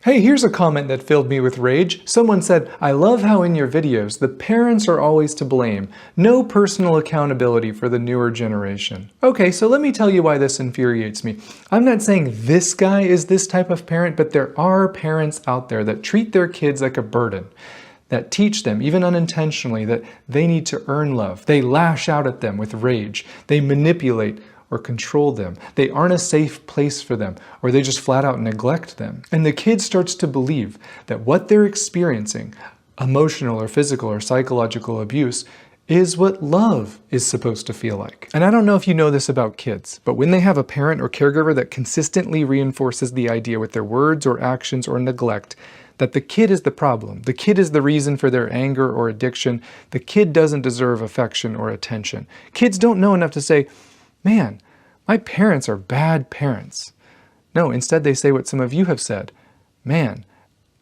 Hey, here's a comment that filled me with rage. Someone said, "I love how in your videos, the parents are always to blame. No personal accountability for the newer generation." Okay, so let me tell you why this infuriates me. I'm not saying this guy is this type of parent, but there are parents out there that treat their kids like a burden, that teach them, even unintentionally, that they need to earn love. They lash out at them with rage. They manipulate or control them. They aren't a safe place for them, or they just flat out neglect them. And the kid starts to believe that what they're experiencing, emotional or physical or psychological abuse, is what love is supposed to feel like. And I don't know if you know this about kids, but when they have a parent or caregiver that consistently reinforces the idea with their words or actions or neglect that the kid is the problem, the kid is the reason for their anger or addiction, the kid doesn't deserve affection or attention. Kids don't know enough to say, "Man, my parents are bad parents." No, instead they say what some of you have said. "Man,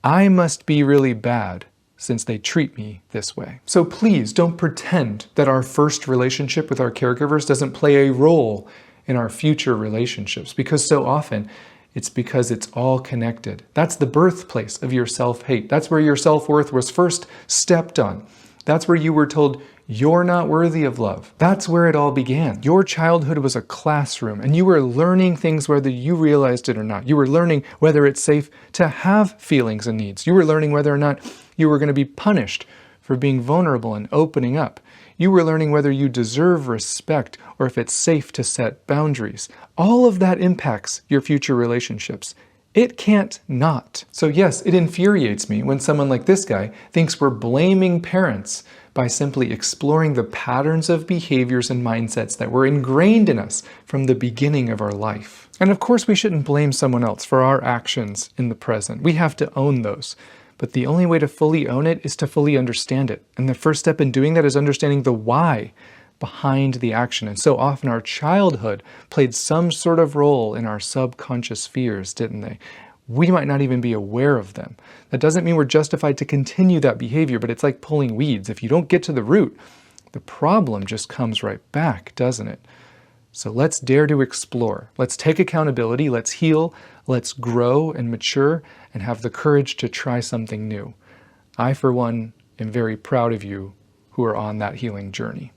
I must be really bad since they treat me this way." So please don't pretend that our first relationship with our caregivers doesn't play a role in our future relationships, because so often it's because it's all connected. That's the birthplace of your self-hate. That's where your self-worth was first stepped on. That's where you were told you're not worthy of love. That's where it all began. Your childhood was a classroom, and you were learning things whether you realized it or not. You were learning whether it's safe to have feelings and needs. You were learning whether or not you were going to be punished for being vulnerable and opening up. You were learning whether you deserve respect or if it's safe to set boundaries. All of that impacts your future relationships. It can't not. So yes, it infuriates me when someone like this guy thinks we're blaming parents by simply exploring the patterns of behaviors and mindsets that were ingrained in us from the beginning of our life. And of course, we shouldn't blame someone else for our actions in the present. We have to own those. But the only way to fully own it is to fully understand it. And the first step in doing that is understanding the why behind the action. And so often our childhood played some sort of role in our subconscious fears, didn't they? We might not even be aware of them. That doesn't mean we're justified to continue that behavior, but it's like pulling weeds. If you don't get to the root, the problem just comes right back, doesn't it? So let's dare to explore. Let's take accountability, let's heal, let's grow and mature, and have the courage to try something new. I, for one, am very proud of you who are on that healing journey.